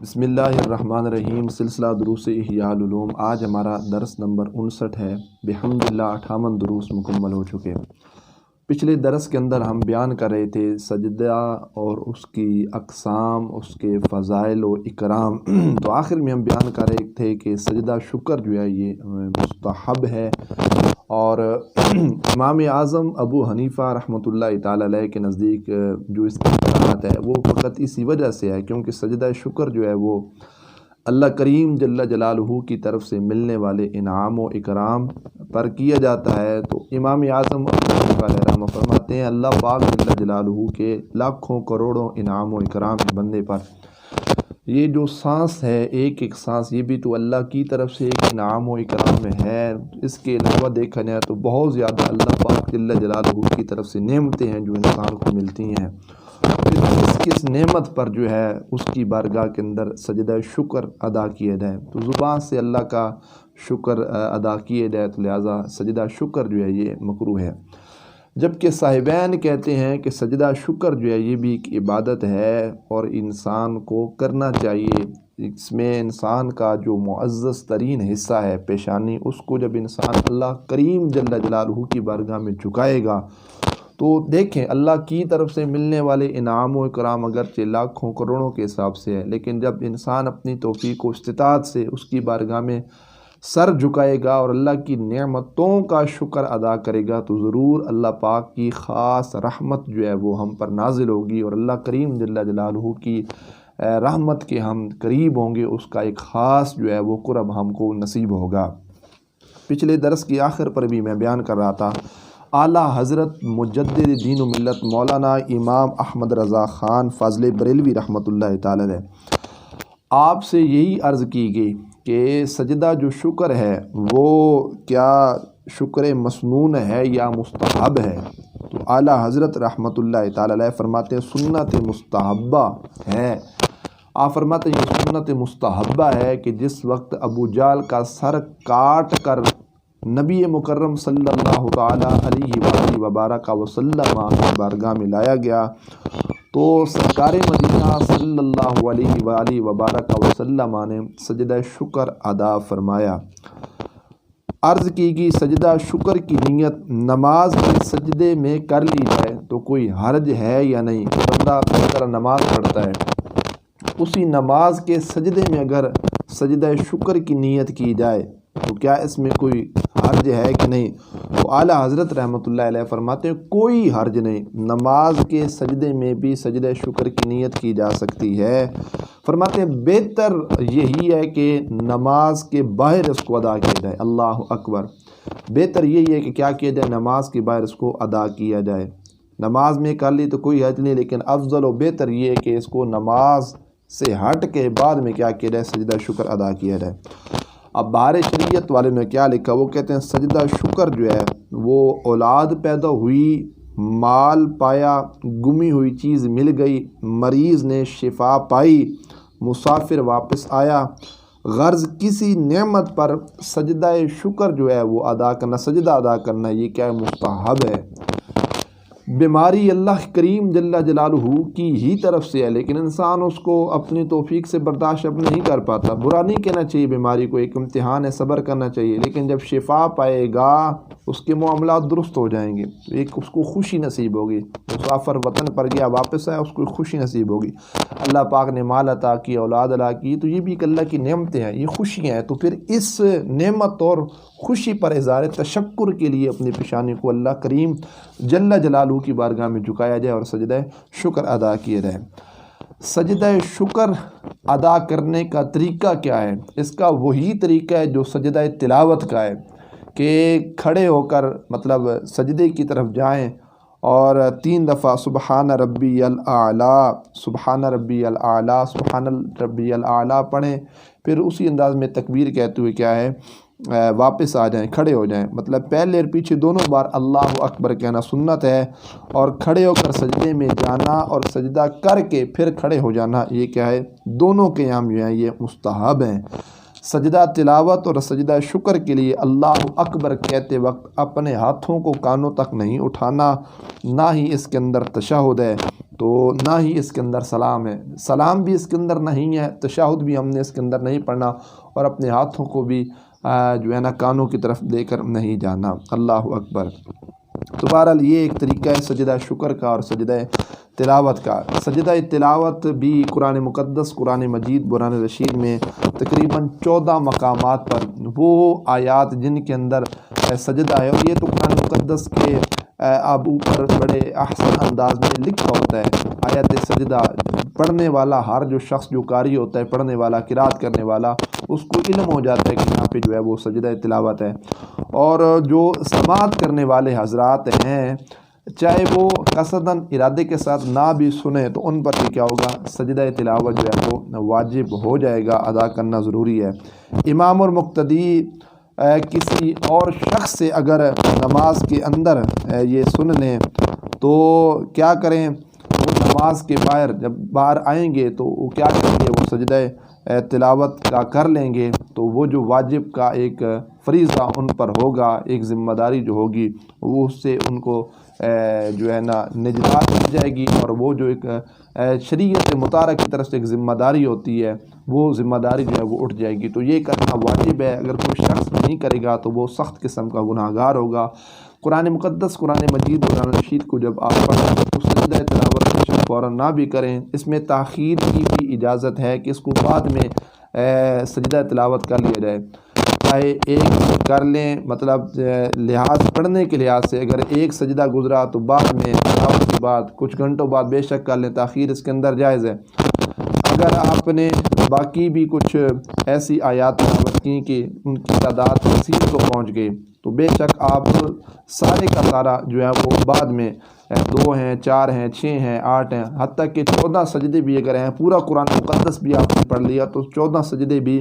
بسم اللہ الرحمن الرحیم۔ سلسلہ دروس احیاء العلوم۔ آج ہمارا درس نمبر 59 ہے۔ بحمد اللہ 58 دروس مکمل ہو چکے۔ پچھلے درس کے اندر ہم بیان کر رہے تھے سجدہ اور اس کی اقسام، اس کے فضائل و اکرام۔ تو آخر میں ہم بیان کر رہے تھے کہ سجدہ شکر جو ہے یہ مستحب ہے، اور امام اعظم ابو حنیفہ رحمۃ اللہ تعالی علیہ کے نزدیک جو اس کی قرآت ہے وہ فقط اسی وجہ سے ہے کیونکہ سجدہ شکر جو ہے وہ اللہ کریم جل جلالہ کی طرف سے ملنے والے انعام و اکرام پر کیا جاتا ہے۔ تو امام اعظم ابو حنیفہ علیہ رحمہ فرماتے ہیں اللہ پاک جل جلالہ کے لاکھوں کروڑوں انعام و اکرام بندے پر، یہ جو سانس ہے ایک ایک سانس یہ بھی تو اللہ کی طرف سے ایک انعام و اکرام میں ہے۔ اس کے علاوہ دیکھا جائے تو بہت زیادہ اللہ پاک جل جلالہ کی طرف سے نعمتیں ہیں جو انسان کو ملتی ہیں۔ اس نعمت پر جو ہے اس کی بارگاہ کے اندر سجدہ شکر ادا کیا جائے، تو زبان سے اللہ کا شکر ادا کیا جائے، تو لہٰذا سجدہ شکر جو ہے یہ مکروہ ہے۔ جبکہ صاحبین کہتے ہیں کہ سجدہ شکر جو ہے یہ بھی ایک عبادت ہے اور انسان کو کرنا چاہیے۔ اس میں انسان کا جو معزز ترین حصہ ہے پیشانی، اس کو جب انسان اللہ کریم جل جلالہ کی بارگاہ میں جھکائے گا تو دیکھیں اللہ کی طرف سے ملنے والے انعام و اکرام اگرچہ لاکھوں کروڑوں کے حساب سے ہے، لیکن جب انسان اپنی توفیق و استطاعت سے اس کی بارگاہ میں سر جھکائے گا اور اللہ کی نعمتوں کا شکر ادا کرے گا تو ضرور اللہ پاک کی خاص رحمت جو ہے وہ ہم پر نازل ہوگی، اور اللہ کریم جل جلالہ کی رحمت کے ہم قریب ہوں گے، اس کا ایک خاص جو ہے وہ قرب ہم کو نصیب ہوگا۔ پچھلے درس کی آخر پر بھی میں بیان کر رہا تھا اعلیٰ حضرت مجدد دین و ملت مولانا امام احمد رضا خان فاضل بریلوی رحمۃ اللہ تعالی علیہ، آپ سے یہی عرض کی گئی کہ سجدہ جو شکر ہے وہ کیا شکر مسنون ہے یا مستحب ہے؟ تو اعلیٰ حضرت رحمۃ اللہ تعالی علیہ فرماتے ہیں سنت مستحبہ ہے۔ آپ فرماتے ہیں یہ سنت مستحبہ ہے کہ جس وقت ابو جہل کا سر کاٹ کر نبی مکرم صلی اللہ تعالیٰ علیہ وآلہ وبارک وسلم کی بارگاہ میں لایا گیا تو سرکار مدینہ صلی اللہ علیہ وآلہ وبارک وسلم نے سجدہ شکر ادا فرمایا۔ عرض کی گئی سجدہ شکر کی نیت نماز کے سجدے میں کر لی جائے تو کوئی حرج ہے یا نہیں؟ بندہ اس طرح نماز پڑھتا ہے، اسی نماز کے سجدے میں اگر سجدہ شکر کی نیت کی جائے تو کیا اس میں کوئی حرج ہے کہ نہیں؟ تو اعلیٰ حضرت رحمۃ اللہ علیہ فرماتے ہیں کوئی حرج نہیں، نماز کے سجدے میں بھی سجدہ شکر کی نیت کی جا سکتی ہے۔ فرماتے ہیں بہتر یہی ہے کہ نماز کے باہر اس کو ادا کیا جائے۔ اللہ اکبر، بہتر یہی ہے کہ کیا کیا جائے، نماز کے باہر اس کو ادا کیا جائے۔ نماز میں کر لی تو کوئی حرج نہیں، لیکن افضل و بہتر یہ ہے کہ اس کو نماز سے ہٹ کے بعد میں کیا کیا جائے، سجدہ شکر ادا کیا جائے۔ اب بہار شریعت والے نے کیا لکھا، وہ کہتے ہیں سجدہ شکر جو ہے وہ اولاد پیدا ہوئی، مال پایا، گمی ہوئی چیز مل گئی، مریض نے شفا پائی، مسافر واپس آیا، غرض کسی نعمت پر سجدہ شکر جو ہے وہ ادا کرنا، سجدہ ادا کرنا یہ کیا ہے، مستحب ہے۔ بیماری اللہ کریم جل جلالہ کی ہی طرف سے ہے، لیکن انسان اس کو اپنی توفیق سے برداشت اب نہیں کر پاتا۔ برا نہیں کہنا چاہیے، بیماری کو ایک امتحان ہے، صبر کرنا چاہیے، لیکن جب شفا پائے گا اس کے معاملات درست ہو جائیں گے، ایک اس کو خوشی نصیب ہوگی۔ مسافر وطن پر گیا واپس آیا، اس کو خوشی نصیب ہوگی۔ اللہ پاک نے مال عطا کی، اولاد عطا کی، تو یہ بھی ایک اللہ کی نعمتیں ہیں، یہ خوشیاں ہیں۔ تو پھر اس نعمت اور خوشی پر اظہار تشکر کے لیے اپنی پیشانی کو اللہ کریم جل جلالہ کی بارگاہ میں جھکایا جائے اور سجدہ شکر ادا کیا جائے۔ سجدہ شکر ادا کرنے کا طریقہ کیا ہے؟ اس کا وہی طریقہ ہے جو سجدہ تلاوت کا ہے کہ کھڑے ہو کر مطلب سجدے کی طرف جائیں اور 3 دفعہ سبحان ربی الاعلیٰ، سبحان ربی الاعلیٰ، سبحان ربی الاعلیٰ پڑھیں، پھر اسی انداز میں تکبیر کہتے ہوئے کیا ہے واپس آ جائیں، کھڑے ہو جائیں، مطلب پہلے اور پیچھے دونوں بار اللہ اکبر کہنا سنت ہے، اور کھڑے ہو کر سجدے میں جانا اور سجدہ کر کے پھر کھڑے ہو جانا یہ کیا ہے، دونوں قیام جو ہیں یہ مستحب ہیں۔ سجدہ تلاوت اور سجدہ شکر کے لیے اللہ اکبر کہتے وقت اپنے ہاتھوں کو کانوں تک نہیں اٹھانا، نہ ہی اس کے اندر تشہد ہے، تو نہ ہی اس کے اندر سلام ہے، سلام بھی اس کے اندر نہیں ہے، تشہد بھی ہم نے اس کے اندر نہیں پڑھنا، اور اپنے ہاتھوں کو بھی جو ہے نا کانوں کی طرف دے کر نہیں جانا۔ اللہ اکبر۔ تو بہرحال یہ ایک طریقہ ہے سجدہ شکر کا اور سجدہ تلاوت کا۔ سجدہ تلاوت بھی قرآن مقدس، قرآن مجید، قرآن رشید میں تقریباً 14 مقامات پر وہ آیات جن کے اندر سجدہ ہے، اور یہ تو قرآن مقدس کے اب اوپر بڑے احسن انداز میں لکھا ہوتا ہے۔ آیت سجدہ پڑھنے والا، ہر جو شخص جو قاری ہوتا ہے، پڑھنے والا، قرات کرنے والا، اس کو علم ہو جاتا ہے کہ یہاں پہ جو ہے وہ سجدہ تلاوت ہے۔ اور جو سماعت کرنے والے حضرات ہیں، چاہے وہ قصداً ارادے کے ساتھ نہ بھی سنیں، تو ان پر بھی کیا ہوگا، سجدہ تلاوت جو ہے وہ واجب ہو جائے گا، ادا کرنا ضروری ہے۔ امام اور مقتدی کسی اور شخص سے اگر نماز کے اندر یہ سن لیں تو کیا کریں، وہ نماز کے جب باہر آئیں گے تو وہ کیا کریں گے، وہ سجدہ تلاوت کا کر لیں گے، تو وہ جو واجب کا ایک فریضہ ان پر ہوگا، ایک ذمہ داری جو ہوگی، وہ اس سے ان کو جو ہے نا نجات مل جائے گی، اور وہ جو ایک شریعت مطالعہ کی طرف سے ایک ذمہ داری ہوتی ہے، وہ ذمہ داری جو ہے وہ اٹھ جائے گی۔ تو یہ کرنا واجب ہے، اگر کوئی شخص نہیں کرے گا تو وہ سخت قسم کا گناہ گار ہوگا۔ قرآن مقدس، قرآن مجید، قرآن رشید کو جب آپ پڑھیں تو سجدہ تلاوت فوراً نہ بھی کریں، اس میں تاخیر کی بھی اجازت ہے کہ اس کو بعد میں سجدہ تلاوت کر لیا جائے، چاہے ایک کر لیں، مطلب لحاظ پڑھنے کے لحاظ سے اگر ایک سجدہ گزرا تو بعد میں تلاوت کے بعد کچھ گھنٹوں بعد بے شک کر لیں، تاخیر اس کے اندر جائز ہے۔ اگر آپ نے باقی بھی کچھ ایسی آیات تلاوت کی کہ ان کی تعداد 80 کو پہنچ گئی، تو بے شک آپ سارے کا سارا جو ہے وہ بعد میں 2 ہیں، 4 ہیں، 6 ہیں، 8 ہیں، حتیٰ کہ 14 سجدے بھی اگر ہیں، پورا قرآن مقدس بھی آپ نے پڑھ لیا تو 14 سجدے بھی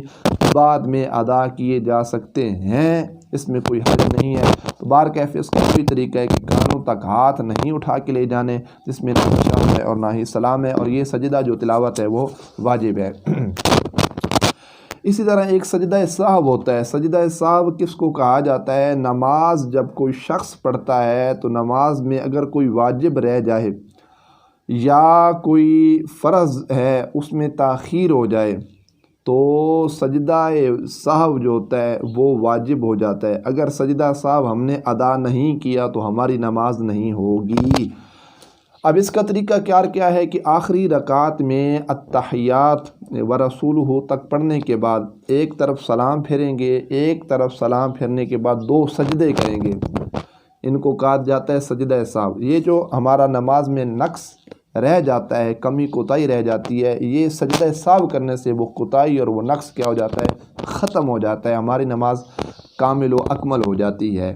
بعد میں ادا کیے جا سکتے ہیں، اس میں کوئی حرج نہیں ہے۔ تو بار کیفے اس کا کوئی طریقہ ہے کہ کانوں تک ہاتھ نہیں اٹھا کے لے جانے، جس میں نہ تشہد ہے اور نہ ہی سلام ہے، اور یہ سجدہ جو تلاوت ہے وہ واجب ہے۔ اسی طرح ایک سجدہ سہو ہوتا ہے۔ سجدہ سہو کس کو کہا جاتا ہے؟ نماز جب کوئی شخص پڑھتا ہے تو نماز میں اگر کوئی واجب رہ جائے یا کوئی فرض ہے اس میں تاخیر ہو جائے تو سجدہ سہو جو ہوتا ہے وہ واجب ہو جاتا ہے۔ اگر سجدہ سہو ہم نے ادا نہیں کیا تو ہماری نماز نہیں ہوگی۔ اب اس کا طریقہ کیا ہے کہ آخری رکعت میں التحیات و رسولہ تک پڑھنے کے بعد ایک طرف سلام پھیریں گے، ایک طرف سلام پھیرنے کے بعد 2 سجدے کریں گے، ان کو کہا جاتا ہے سجدہ سہو۔ یہ جو ہمارا نماز میں نقص رہ جاتا ہے، کمی کوتاہی رہ جاتی ہے، یہ سجدہ سہو کرنے سے وہ کوتاہی اور وہ نقص کیا ہو جاتا ہے، ختم ہو جاتا ہے، ہماری نماز کامل و اکمل ہو جاتی ہے۔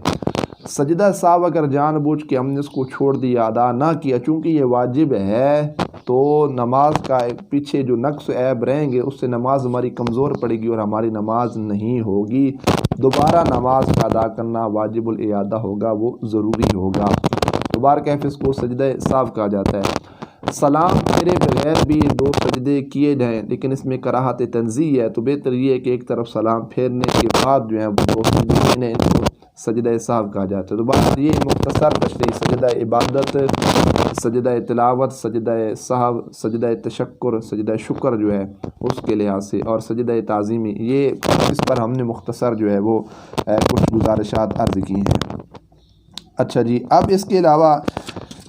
سجدہ سہو اگر جان بوجھ کے ہم نے اس کو چھوڑ دیا، ادا نہ کیا، چونکہ یہ واجب ہے، تو نماز کا پیچھے جو نقص و عیب رہیں گے اس سے نماز ہماری کمزور پڑے گی اور ہماری نماز نہیں ہوگی۔ دوبارہ نماز کا ادا کرنا واجب الاعادہ ہوگا، وہ ضروری ہوگا۔ دوبارہ کیفے اس کو سجدہ سہو کہا جاتا ہے۔ سلام پھیرے بغیر بھی 2 سجدے کیے جائیں، لیکن اس میں کراہت تنزیہ ہے، تو بہتر یہ ہے کہ ایک طرف سلام پھیرنے کے بعد جو ہے وہ 2 سجدے کیے، ان کو سجدہ سہو کہا جاتا ہے۔ تو بات یہ مختصر تشریح سجدہ عبادت، سجدہ تلاوت، سجدہ سہو، سجدہ تشکر، سجدہ شکر جو ہے اس کے لحاظ سے، اور سجدہ تعظیمی، یہ اس پر ہم نے مختصر جو ہے وہ کچھ گزارشات عرض کی ہیں۔ اچھا جی، اب اس کے علاوہ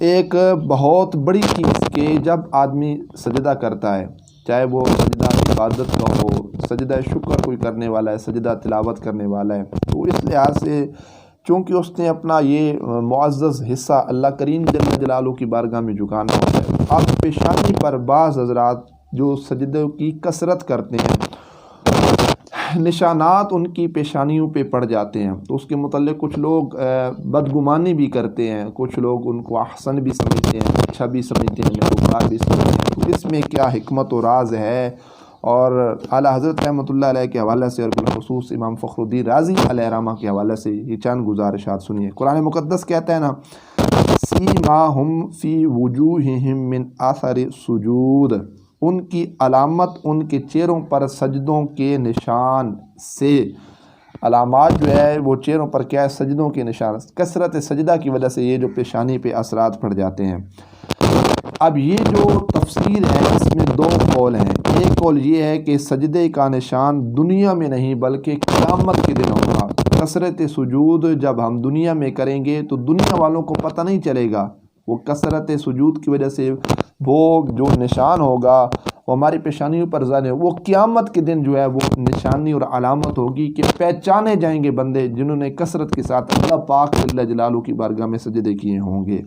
ایک بہت بڑی چیز کہ جب آدمی سجدہ کرتا ہے، چاہے وہ سجدہ عبادت کا ہو، سجدہ شکر کوئی کرنے والا ہے، سجدہ تلاوت کرنے والا ہے، تو اس لحاظ سے چونکہ اس نے اپنا یہ معزز حصہ اللہ کریم جل جلالہ کی بارگاہ میں جھکانا ہوتا ہے۔ اب پیشانی پر بعض حضرات جو سجدوں کی کثرت کرتے ہیں، نشانات ان کی پیشانیوں پہ پڑ جاتے ہیں، تو اس کے متعلق کچھ لوگ بدگمانی بھی کرتے ہیں، کچھ لوگ ان کو احسن بھی سمجھتے ہیں، اچھا بھی سمجھتے ہیں، نیکوکار بھی سمجھتے ہیں۔ تو اس میں کیا حکمت و راز ہے، اور اعلیٰ حضرت رحمۃ اللہ علیہ کے حوالے سے اور بالخصوص امام فخر الدین رازی علیہ رحمہ کے حوالے سے یہ چند گزارشات سنیے۔ قرآن مقدس کہتا ہے نا، سیماہم فی وجوہہم من اثر السجود، ان کی علامت ان کے چہروں پر سجدوں کے نشان سے، علامات جو ہے وہ چہروں پر کیا ہے؟ سجدوں کے نشان، کثرت سجدہ کی وجہ سے یہ جو پیشانی پہ اثرات پڑ جاتے ہیں۔ اب یہ جو تفسیر ہے اس میں دو قول ہیں۔ ایک قول یہ ہے کہ سجدے کا نشان دنیا میں نہیں بلکہ قیامت کے دن ہوگا۔ کثرت سجود جب ہم دنیا میں کریں گے تو دنیا والوں کو پتہ نہیں چلے گا، وہ کثرت سجود کی وجہ سے وہ جو نشان ہوگا وہ ہماری پیشانیوں پر ظاہر ہے، وہ قیامت کے دن جو ہے وہ نشانی اور علامت ہوگی کہ پہچانے جائیں گے بندے جنہوں نے کثرت کے ساتھ اللہ پاک جل جلالہ کی بارگاہ میں سجدے کیے ہوں گے۔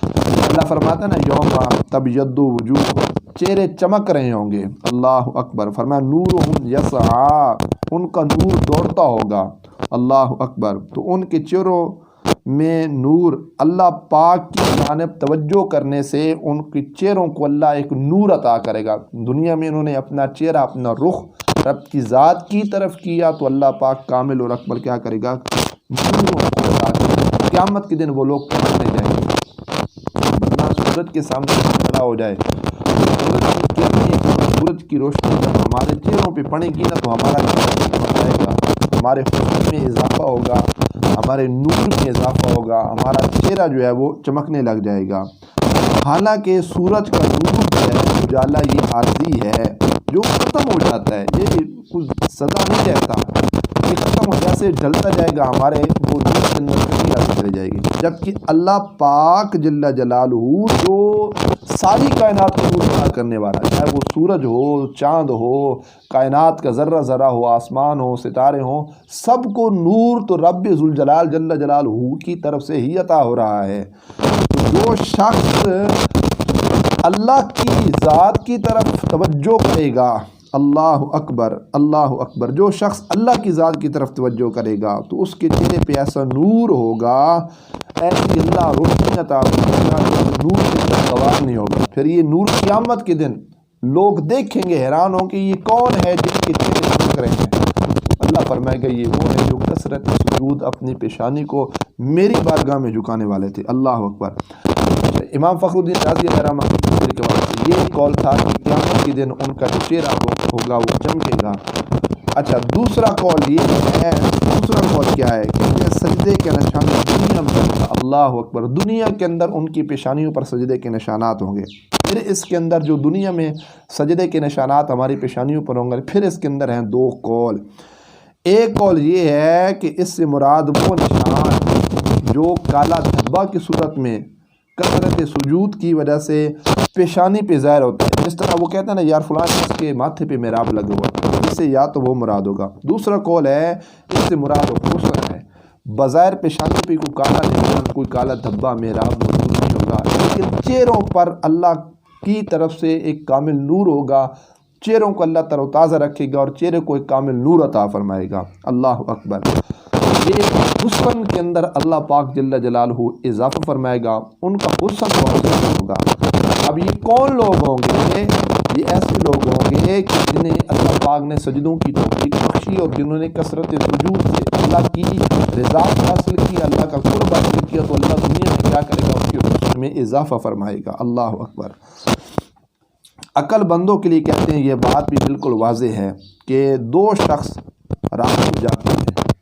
اللہ فرماتا ہے نا یوم تبیض وجوہ، چہرے چمک رہے ہوں گے۔ اللہ اکبر، فرمایا نورہم یسعا، ان کا نور دوڑتا ہوگا۔ اللہ اکبر، تو ان کے چہروں میں نور، اللہ پاک کی جانب توجہ کرنے سے ان کے چہروں کو اللہ ایک نور عطا کرے گا۔ دنیا میں انہوں نے اپنا چہرہ، اپنا رخ رب کی ذات کی طرف کیا تو اللہ پاک کامل اور اکمل کیا کرے گا؟ نور ان کو عطا کرے گا۔ قیامت کے دن وہ لوگ پہنچنے جائیں گے، ورنہ سورج کے سامنے کھڑا ہو جائے، سورج کی روشنی جب ہمارے چہروں پہ پڑے گی نا تو ہمارا جائے گا، ہمارے حسن میں اضافہ ہوگا، ہمارے نور میں اضافہ ہوگا، ہمارا چہرہ جو ہے وہ چمکنے لگ جائے گا۔ حالانکہ سورج کا نور جو ہے اجالا یہ عارضی ہے جو ختم ہو جاتا ہے، یہ کچھ سدا نہیں رہتا، یہ ختم ہو جیسے جلتا جائے گا، ہمارے وہ نور کے اندر چلے جائے گی۔ جبکہ اللہ پاک جل جلالہ جو ساری کائنات کو نور عطا کرنے والا، چاہے وہ سورج ہو، چاند ہو، کائنات کا ذرہ ذرہ ہو، آسمان ہو، ستارے ہوں، سب کو نور تو رب ذوالجلال جل جلالہ کی طرف سے ہی عطا ہو رہا ہے۔ جو شخص اللہ کی ذات کی طرف توجہ کرے گا، اللہ اکبر اللہ اکبر، جو شخص اللہ کی ذات کی طرف توجہ کرے گا تو اس کے چہرے پہ ایسا نور ہوگا، ایسی اللہ روشنی عطا کرے گا، نور کے سوال نہیں ہوگا۔ پھر یہ نور قیامت کے دن لوگ دیکھیں گے، حیران ہوں کہ یہ کون ہے جن کے چہرے چمک رہے ہیں۔ اللہ فرمائے گا یہ وہ ہے جو کثرت سجود اپنی پیشانی کو میری بارگاہ میں جھکانے والے تھے۔ اللہ اکبر۔ امام فخر الدین رازی علیہ رحمہ کے بعد یہ قول تھا کہ قیامت کے دن ان کا جو چہرہ ہوگا وہ چمکے گا۔ اچھا، دوسرا قول یہ ہے، دوسرا قول کیا ہے کہ سجدے کے نشان دنیا میں، اللہ اکبر، دنیا کے اندر ان کی پیشانیوں پر سجدے کے نشانات ہوں گے۔ پھر اس کے اندر جو دنیا میں سجدے کے نشانات ہماری پیشانیوں پر ہوں گے، پھر اس کے اندر ہیں دو قول۔ ایک قول یہ ہے کہ اس سے مراد وہ نشان جو کالا دھبا کی صورت میں کثرت سجود کی وجہ سے پیشانی پہ ظاہر ہوتا ہے، جس طرح وہ کہتے ہیں نا یار فلاں اس کے ماتھے پہ محراب لگا ہوا، اس سے یا تو وہ مراد ہوگا۔ دوسرا قول ہے اس سے مراد حسن ہے، بظاہر پیشانی پہ کوئی کالا نشان، کوئی کالا دھبا محراب موجود نہیں ہوگا، لیکن چہروں پر اللہ کی طرف سے ایک کامل نور ہوگا، چہروں کو اللہ تر و تازہ رکھے گا اور چہرے کو ایک کامل نور عطا فرمائے گا۔ اللہ اکبر۔ یہ حسن کے اندر اللہ پاک جل جلالہ اضافہ فرمائے گا، ان کا حسن بہت زیادہ ہوگا۔ اب یہ کون لوگ ہوں گے؟ یہ ایسے لوگ ہوں گے کہ جنہیں اللہ پاک نے سجدوں کی توفیق بخشی اور جنہوں نے کثرت سجود سے اللہ کی رضا حاصل کی، اللہ کا قرب حاصل کیا، تو اللہ دنیا میں کیا کرے گا؟ اس کے حسن میں اضافہ فرمائے گا۔ اللہ اکبر۔ عقل بندوں کے لیے کہتے ہیں یہ بات بھی بالکل واضح ہے کہ دو شخص رات کو جاتے ہیں،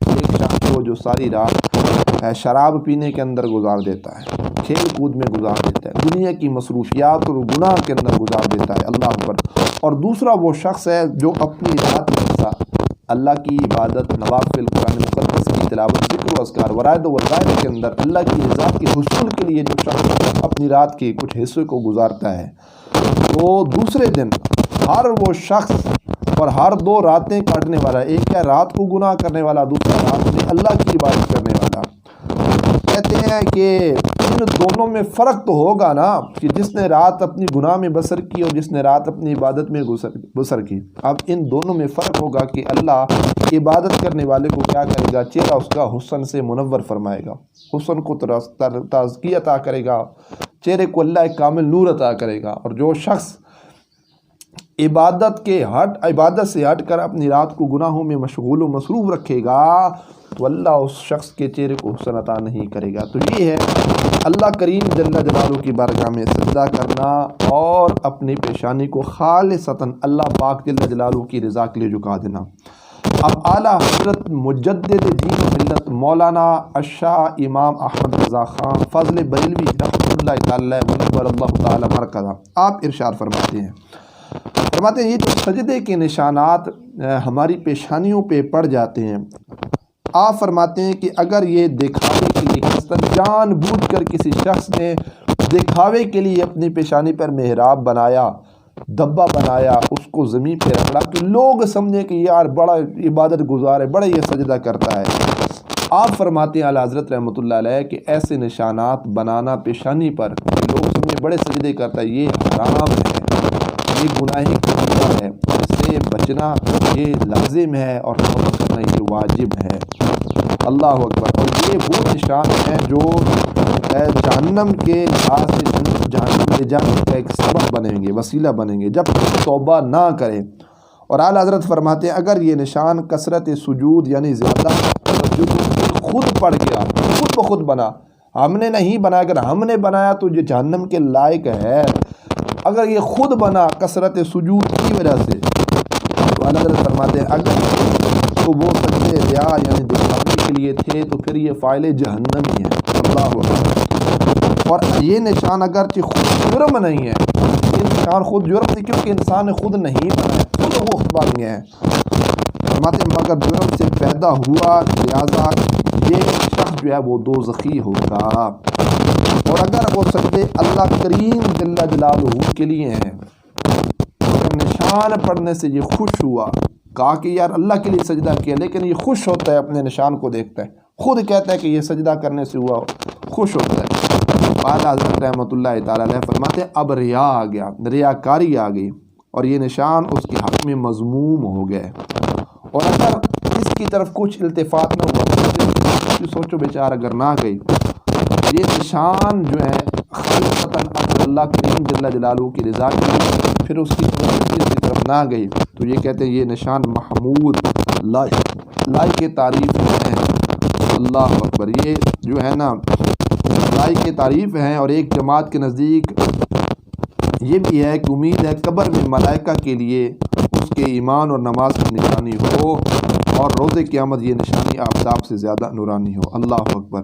ایک شخص جو ساری رات شراب پینے کے اندر گزار دیتا ہے، کھیل کود میں گزار دیتا ہے، دنیا کی مصروفیات اور گناہ کے اندر گزار دیتا ہے، اللہ اکبر، اور دوسرا وہ شخص ہے جو اپنی رات میں اللہ کی عبادت، نوافل، قرآن مقدس کی تلاوت، ذکر و اذکار، ورائد و وظائف کے اندر اللہ کی رضا کے حصول کے لیے جو شخص اپنی رات کے کچھ حصے کو گزارتا ہے، تو دوسرے دن ہر وہ شخص اور ہر دو راتیں کاٹنے والا، ایک ہے رات کو گناہ کرنے والا، دوسرا رات میں اللہ کی عبادت کرنے والا، کہتے ہیں کہ ان دونوں میں فرق تو ہوگا نا کہ جس نے رات اپنی گناہ میں بسر کی اور جس نے رات اپنی عبادت میں بسر کی۔ اب ان دونوں میں فرق ہوگا کہ اللہ عبادت کرنے والے کو کیا کرے گا؟ چہرہ اس کا حسن سے منور فرمائے گا، حسن کو تازگی عطا کرے گا، چہرے کو اللہ ایک کامل نور عطا کرے گا، اور جو شخص عبادت سے ہٹ کر اپنی رات کو گناہوں میں مشغول و مصروف رکھے گا تو اللہ اس شخص کے چہرے کو حسن عطا نہیں کرے گا۔ تو یہ ہے اللہ کریم جل جلالہ کی بارگاہ میں سجدہ کرنا اور اپنی پیشانی کو خالصتاً اللہ پاک جل جلالہ کی رضا کے لیے جھکا دینا۔ اب اعلیٰ حضرت مجدد دین و ملت مولانا الشاہ امام احمد رضا خان فضل بریلوی رحمۃ اللہ تعالی ونور اللہ تعالی مرکزہ آپ ارشاد فرماتے ہیں یہ جو سجدے کے نشانات ہماری پیشانیوں پہ پڑ جاتے ہیں، آپ فرماتے ہیں کہ اگر یہ دکھاوے کے لیے جان بوجھ کر کسی شخص نے دکھاوے کے لیے اپنی پیشانی پر محراب بنایا، دبا بنایا، اس کو زمین پہ رکھا کہ لوگ سمجھیں کہ یار بڑا عبادت گزار ہے، بڑا یہ سجدہ کرتا ہے، آپ فرماتے ہیں اعلیٰ حضرت رحمۃ اللہ علیہ کہ ایسے نشانات بنانا پیشانی پر لوگ سمجھیں بڑے سجدے کرتا ہے، یہ حرام ہے، یہ گناہ کبیرہ ہے، اس سے بچنا یہ لازم ہے اور توبہ کرنا یہ واجب ہے۔ اللہ اکبر۔ اور یہ وہ نشان ہیں جو جہنم کے لحاظ سے جہنم لے جانے کا ایک سبب بنیں گے، وسیلہ بنیں گے جب توبہ نہ کرے۔ اور اعلیٰ حضرت فرماتے ہیں اگر یہ نشان کثرت سجود یعنی زیادہ خود پڑ گیا، خود بخود بنا، ہم نے نہیں بنایا، اگر ہم نے بنایا تو یہ جہنم کے لائق ہے، اگر یہ خود بنا کثرت سجود کی وجہ سے تو اعلیٰ حضرت فرماتے ہیں اگر تو وہ سجدے ریا یعنی دکھانے کے لیے تھے تو پھر یہ فاعل جہنم ہی ہے۔ اللہ اکبر۔ اور یہ نشان اگرچہ خود جرم نہیں ہے، یہ نشان خود جرم نہیں کیونکہ انسان نے خود نہیں بنایا، خود وہ بن گئے ہیں، فرماتے ہیں مگر جرم سے پیدا ہوا لہٰذا یہ شخص جو ہے وہ دوزخی ہوگا۔ اور اگر وہ سجدے اللہ کریم جل جلالہ کے لیے ہیں، اگر نشان پڑھنے سے یہ خوش ہوا، کہا کہ یار اللہ کے لیے سجدہ کیا، لیکن یہ خوش ہوتا ہے اپنے نشان کو دیکھتا ہے، خود کہتا ہے کہ یہ سجدہ کرنے سے ہوا، خوش ہوتا ہے۔ اعلیٰ حضرت رحمۃ اللہ تعالی علیہ فرماتے ہیں اب ریا آ گیا، ریاکاری آ گئی اور یہ نشان اس کے حق میں مذموم ہو گئے۔ اور اگر اس کی طرف کچھ التفات نہ ہوا، سوچو بیچارہ اگر نہ گئی، یہ نشان جو ہے خالصتاً اللہ کریم جل جلالہ کی رضا کے لیے، پھر اس کی طرف نہ گئی تو یہ کہتے ہیں یہ نشان محمود لائق تعریف ہے۔ اللہ اکبر۔ یہ جو ہے نا لائق تعریف ہیں۔ اور ایک جماعت کے نزدیک یہ بھی ہے کہ امید ہے قبر میں ملائکہ کے لیے اس کے ایمان اور نماز کی نشانی ہو اور روز قیامت یہ نشانی آفتاب سے زیادہ نورانی ہو۔ اللہ اکبر۔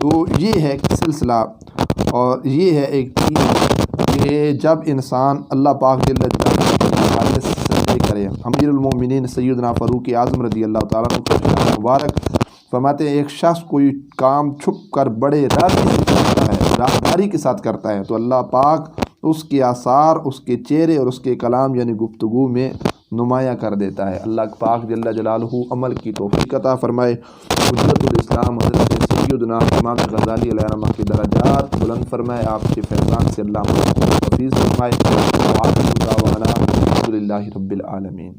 تو یہ ہے سلسلہ اور یہ ہے ایک چیز کہ جب انسان اللہ پاک جل جلالہ سے سجدے کرے۔ امیر المومنین سیدنا فاروق اعظم رضی اللہ تعالیٰ عنہ کا مبارک فرماتے ہیں ایک شخص کوئی کام چھپ کر بڑے رازداری کے ساتھ کرتا ہے تو اللہ پاک اس کے آثار، اس کے چہرے اور اس کے کلام یعنی گفتگو میں نمایاں کر دیتا ہے۔ اللہ پاک جل جلالہ عمل کی توفیق عطا فرمائے۔ حجت الاسلام حضرت سیدنا امام غزالی علیہ رحمہ کے درجات بلند فرمائے، آپ کے فیضان سے اللہ حفیظ فرمائے۔ وآخر دعوانا الحمد للہ رب العالمین۔